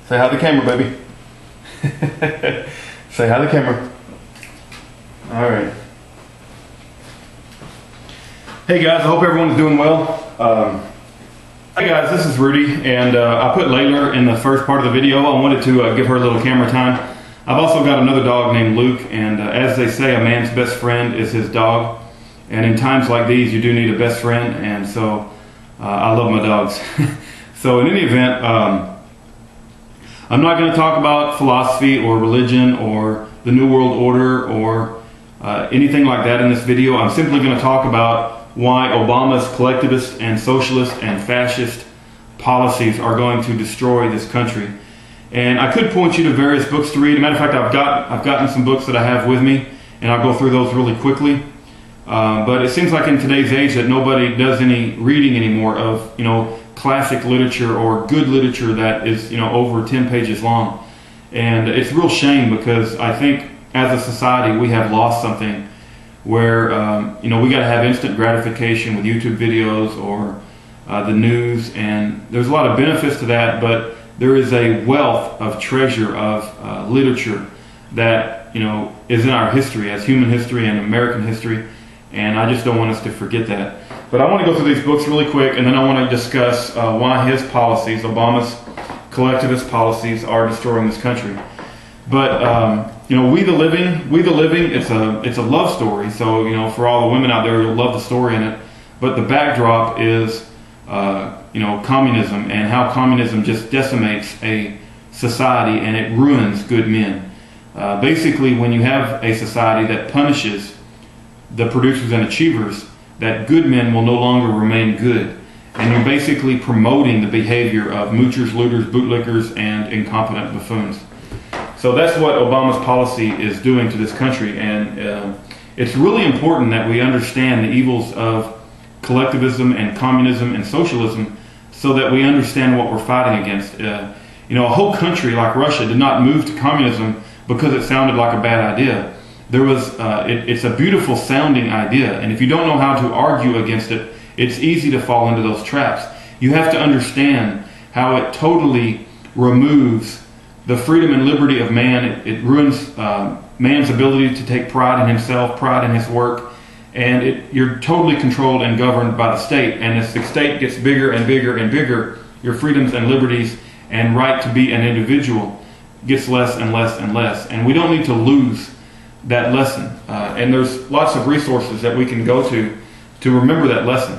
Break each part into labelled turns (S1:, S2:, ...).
S1: Say hi to the camera, baby. Say hi to the camera. All right. Hey guys, I hope everyone's doing well. Hey guys, this is Rudy, and I put Layla in the first part of the video. I wanted to give her a little camera time. I've also got another dog named Luke, and as they say, a man's best friend is his dog. And in times like these, you do need a best friend, and so I love my dogs. So in any event, I'm not going to talk about philosophy or religion or the New World Order or anything like that in this video. I'm simply going to talk about why Obama's collectivist and socialist and fascist policies are going to destroy this country. And I could point you to various books to read. As a matter of fact, I've gotten some books that I have with me, and I'll go through those really quickly. But it seems like in today's age that nobody does any reading anymore of, classic literature or good literature that is, over 10 pages long. And it's a real shame, because I think as a society we have lost something where, we got to have instant gratification with YouTube videos or the news, and there's a lot of benefits to that, but there is a wealth of treasure of literature that, is in our history, as human history and American history, and I just don't want us to forget that. But I want to go through these books really quick, and then I want to discuss why his policies, Obama's collectivist policies, are destroying this country. But We the Living, it's a love story. So for all the women out there, you'll love the story in it. But the backdrop is communism, and how communism just decimates a society and it ruins good men. Basically, when you have a society that punishes the producers and achievers, that good men will no longer remain good. And you're basically promoting the behavior of moochers, looters, bootlickers, and incompetent buffoons. So that's what Obama's policy is doing to this country. And it's really important that we understand the evils of collectivism and communism and socialism so that we understand what we're fighting against. A whole country like Russia did not move to communism because it sounded like a bad idea. It's a beautiful sounding idea, and if you don't know how to argue against it, it's easy to fall into those traps. You have to understand how it totally removes the freedom and liberty of man. It ruins man's ability to take pride in himself, pride in his work, and you're totally controlled and governed by the state. And as the state gets bigger and bigger and bigger, your freedoms and liberties and right to be an individual gets less and less and less. And we don't need to lose that lesson, and there's lots of resources that we can go to remember that lesson.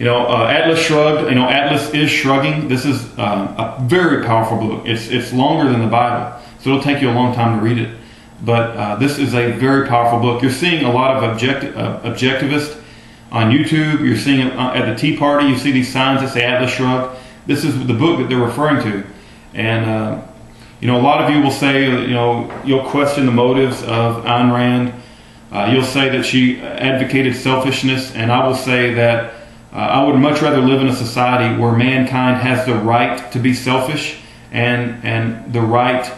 S1: Atlas Shrugged. Atlas is Shrugging. This is a very powerful book. It's longer than the Bible, so it'll take you a long time to read it. But this is a very powerful book. You're seeing a lot of objectivists on YouTube. You're seeing it at the Tea Party. You see these signs that say Atlas Shrugged. This is the book that they're referring to, and a lot of you will say, you'll question the motives of Ayn Rand. You'll say that she advocated selfishness, and I will say that I would much rather live in a society where mankind has the right to be selfish and the right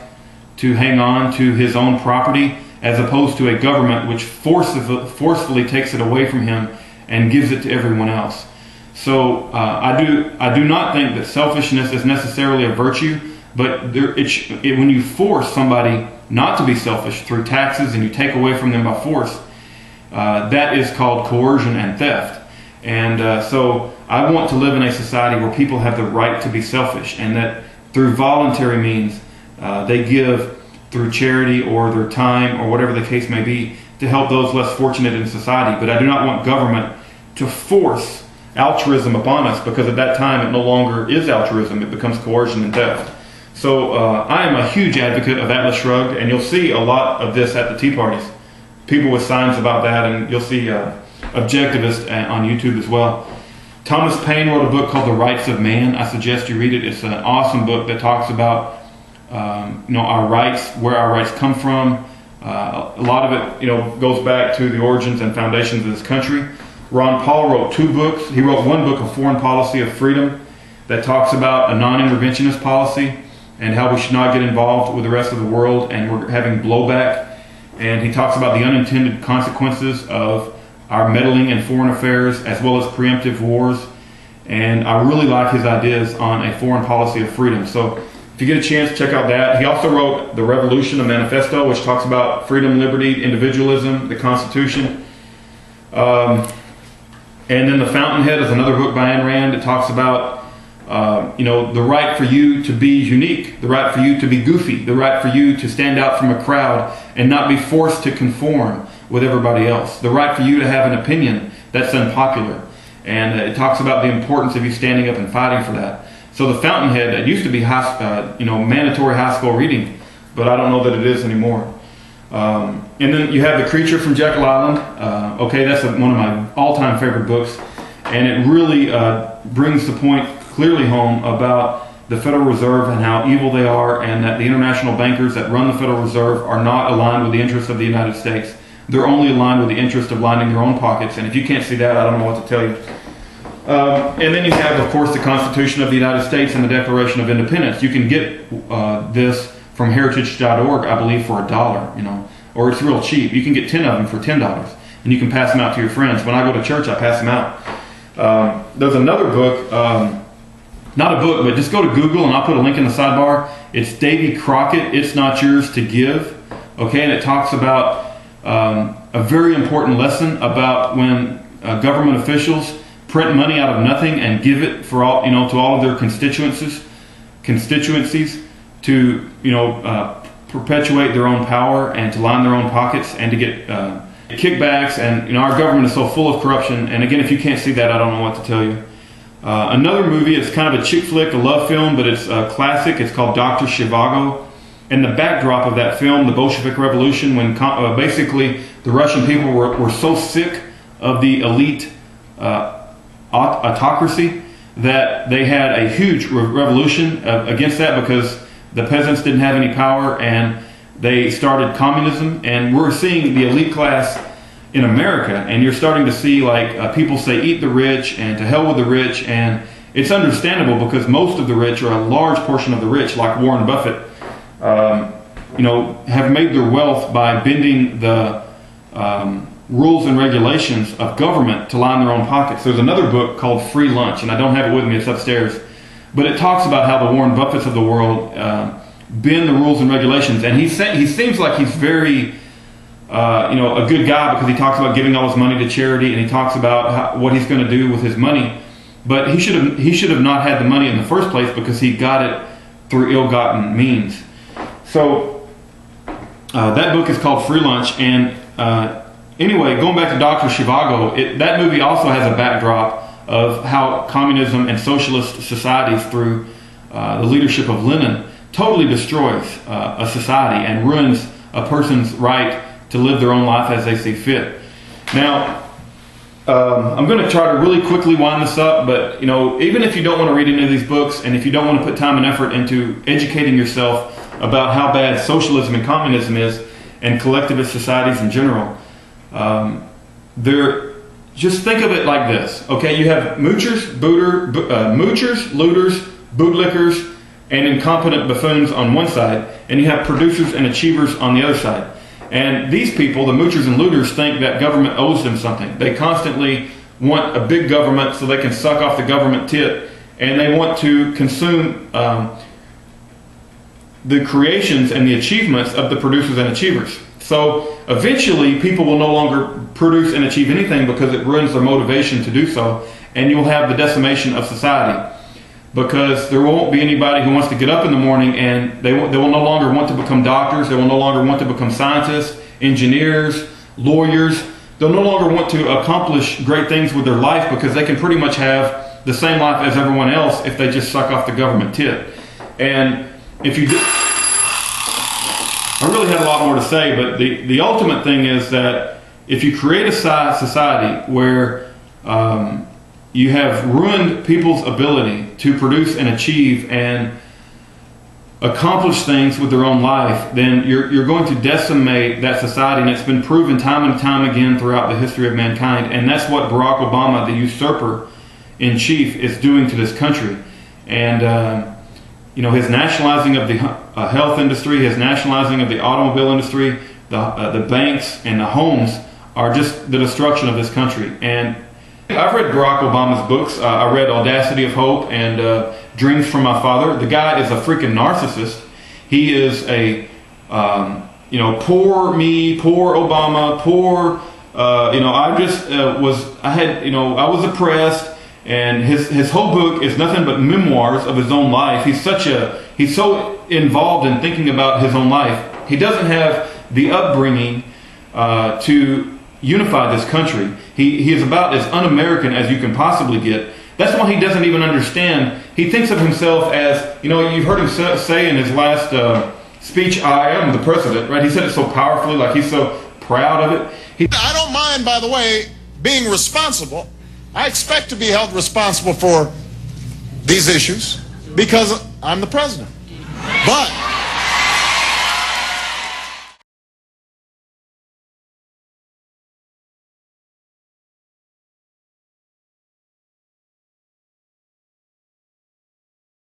S1: to hang on to his own property, as opposed to a government which forcefully takes it away from him and gives it to everyone else. So I do not think that selfishness is necessarily a virtue. But when you force somebody not to be selfish through taxes and you take away from them by force, that is called coercion and theft. And so I want to live in a society where people have the right to be selfish, and that through voluntary means they give through charity or their time or whatever the case may be to help those less fortunate in society. But I do not want government to force altruism upon us, because at that time it no longer is altruism, it becomes coercion and theft. So I am a huge advocate of Atlas Shrugged, and you'll see a lot of this at the tea parties. People with signs about that, and you'll see objectivists on YouTube as well. Thomas Paine wrote a book called The Rights of Man. I suggest you read it. It's an awesome book that talks about our rights, where our rights come from. A lot of it goes back to the origins and foundations of this country. Ron Paul wrote 2 books. He wrote one book, A Foreign Policy of Freedom, that talks about a non-interventionist policy and how we should not get involved with the rest of the world, and we're having blowback. And he talks about the unintended consequences of our meddling in foreign affairs, as well as preemptive wars. And I really like his ideas on a foreign policy of freedom. So if you get a chance, check out that. He also wrote The Revolution, a manifesto, which talks about freedom, liberty, individualism, the Constitution. And then The Fountainhead is another book by Ayn Rand. It talks about the right for you to be unique, the right for you to be goofy, the right for you to stand out from a crowd and not be forced to conform with everybody else, the right for you to have an opinion that's unpopular. And it talks about the importance of you standing up and fighting for that. So The Fountainhead, it used to be mandatory high school reading, but I don't know that it is anymore. And then you have The Creature from Jekyll Island. That's one of my all-time favorite books, and it really brings the point clearly home about the Federal Reserve and how evil they are, and that the international bankers that run the Federal Reserve are not aligned with the interests of the United States. They're only aligned with the interest of lining their own pockets, and if you can't see that, I don't know what to tell you. And then you have, of course, the Constitution of the United States and the Declaration of Independence. You can get this from heritage.org, I believe, for $1, or it's real cheap. You can get 10 of them for $10, and you can pass them out to your friends. When I go to church, I pass them out. There's another book, not a book, but just go to Google, and I'll put a link in the sidebar. It's Davey Crockett, It's Not Yours to Give. And it talks about a very important lesson about when government officials print money out of nothing and give it for all, to all of their constituencies to, perpetuate their own power and to line their own pockets and to get kickbacks. And, our government is so full of corruption. And again, if you can't see that, I don't know what to tell you. Another movie, it's kind of a chick flick, a love film, but it's a classic. It's called Dr. Zhivago. And the backdrop of that film, the Bolshevik Revolution, when basically the Russian people were so sick of the elite autocracy that they had a huge revolution against that, because the peasants didn't have any power, and they started communism. And we're seeing the elite class in America, and you're starting to see people say eat the rich and to hell with the rich, and it's understandable because most of the rich, or a large portion of the rich, like Warren Buffett, have made their wealth by bending the rules and regulations of government to line their own pockets. There's another book called Free Lunch, and I don't have it with me, it's upstairs, but it talks about how the Warren Buffetts of the world bend the rules and regulations. And he seems like he's very a good guy, because he talks about giving all his money to charity, and he talks about what he's going to do with his money. But he should have not had the money in the first place, because he got it through ill-gotten means. So that book is called Free Lunch. And anyway, going back to Dr. Zhivago, that movie also has a backdrop of how communism and socialist societies, through the leadership of Lenin, totally destroys a society and ruins a person's right to live their own life as they see fit. Now, I'm going to try to really quickly wind this up, but even if you don't want to read any of these books, and if you don't want to put time and effort into educating yourself about how bad socialism and communism is, and collectivist societies in general, just think of it like this. Okay, you have moochers, looters, bootlickers, and incompetent buffoons on one side, and you have producers and achievers on the other side. And these people, the moochers and looters, think that government owes them something. They constantly want a big government so they can suck off the government tit, and they want to consume the creations and the achievements of the producers and achievers. So eventually people will no longer produce and achieve anything, because it ruins their motivation to do so, and you'll have the decimation of society, because there won't be anybody who wants to get up in the morning, and they will no longer want to become doctors, they will no longer want to become scientists, engineers, lawyers. They'll no longer want to accomplish great things with their life, because they can pretty much have the same life as everyone else if they just suck off the government tit. And if you do, I really had a lot more to say, but the ultimate thing is that if you create a society where you have ruined people's ability to produce and achieve and accomplish things with their own life, then you're going to decimate that society. And it's been proven time and time again throughout the history of mankind. And that's what Barack Obama, the usurper in chief, is doing to this country. And his nationalizing of the health industry, his nationalizing of the automobile industry, the banks and the homes are just the destruction of this country. And I've read Barack Obama's books. I read Audacity of Hope and Dreams from My Father. The guy is a freaking narcissist. He is a, you know, poor me, poor Obama, poor, you know, I just I was oppressed, and his whole book is nothing but memoirs of his own life. He's so involved in thinking about his own life. He doesn't have the upbringing to unify this country. He is about as un-American as you can possibly get. That's why he doesn't even understand. He thinks of himself as, you know, you've heard him say in his last speech, I am the president, right? He said it so powerfully, like he's so proud of it.
S2: I don't mind, by the way, being responsible. I expect to be held responsible for these issues because I'm the president. But